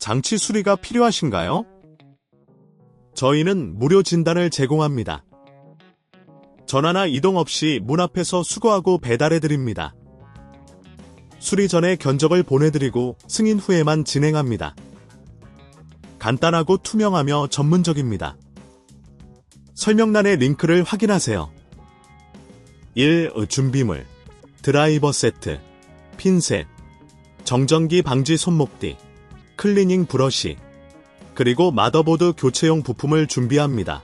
장치 수리가 필요하신가요? 저희는 무료 진단을 제공합니다. 전화나 이동 없이 문 앞에서 수거하고 배달해드립니다. 수리 전에 견적을 보내드리고 승인 후에만 진행합니다. 간단하고 투명하며 전문적입니다. 설명란의 링크를 확인하세요. 1. 준비물, 드라이버 세트, 핀셋, 정전기 방지 손목띠, 클리닝 브러쉬, 그리고 마더보드 교체용 부품을 준비합니다.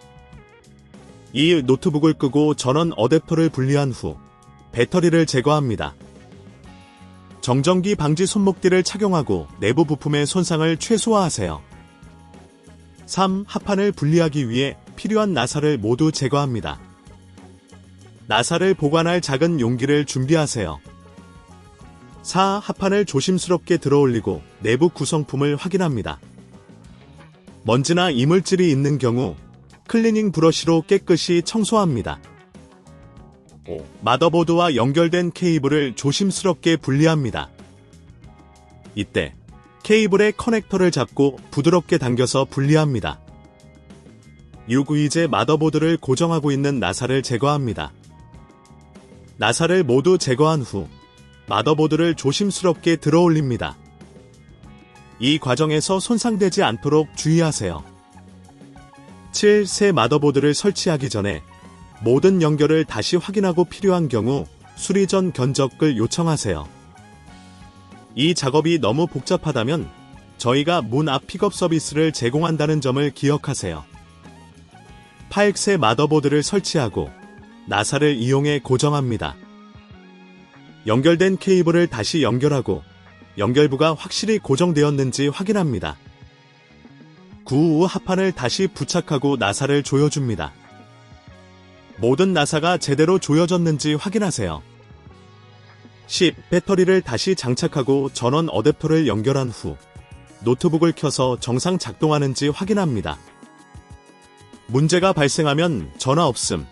2. 노트북을 끄고 전원 어댑터를 분리한 후 배터리를 제거합니다. 정전기 방지 손목띠를 착용하고 내부 부품의 손상을 최소화하세요. 3. 합판을 분리하기 위해 필요한 나사를 모두 제거합니다. 나사를 보관할 작은 용기를 준비하세요. 4. 합판을 조심스럽게 들어올리고 내부 구성품을 확인합니다. 먼지나 이물질이 있는 경우 클리닝 브러쉬로 깨끗이 청소합니다. 5. 마더보드와 연결된 케이블을 조심스럽게 분리합니다. 이때 케이블의 커넥터를 잡고 부드럽게 당겨서 분리합니다. 6. 이제 마더보드를 고정하고 있는 나사를 제거합니다. 나사를 모두 제거한 후 마더보드를 조심스럽게 들어올립니다. 이 과정에서 손상되지 않도록 주의하세요. 7. 새 마더보드를 설치하기 전에 모든 연결을 다시 확인하고 필요한 경우 수리 전 견적을 요청하세요. 이 작업이 너무 복잡하다면 저희가 문 앞 픽업 서비스를 제공한다는 점을 기억하세요. 8. 새 마더보드를 설치하고 나사를 이용해 고정합니다. 연결된 케이블을 다시 연결하고 연결부가 확실히 고정되었는지 확인합니다. 9. 후 합판을 다시 부착하고 나사를 조여줍니다. 모든 나사가 제대로 조여졌는지 확인하세요. 10. 배터리를 다시 장착하고 전원 어댑터를 연결한 후 노트북을 켜서 정상 작동하는지 확인합니다. 문제가 발생하면 전화 없음,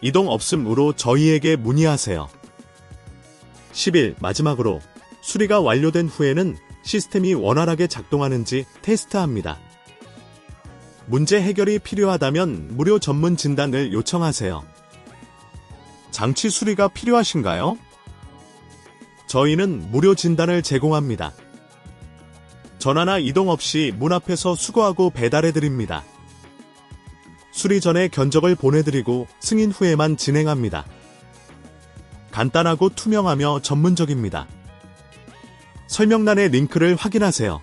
이동 없음으로 저희에게 문의하세요. 11. 마지막으로 수리가 완료된 후에는 시스템이 원활하게 작동하는지 테스트합니다. 문제 해결이 필요하다면 무료 전문 진단을 요청하세요. 장치 수리가 필요하신가요? 저희는 무료 진단을 제공합니다. 전화나 이동 없이 문 앞에서 수거하고 배달해드립니다. 수리 전에 견적을 보내드리고 승인 후에만 진행합니다. 간단하고 투명하며 전문적입니다. 설명란의 링크를 확인하세요.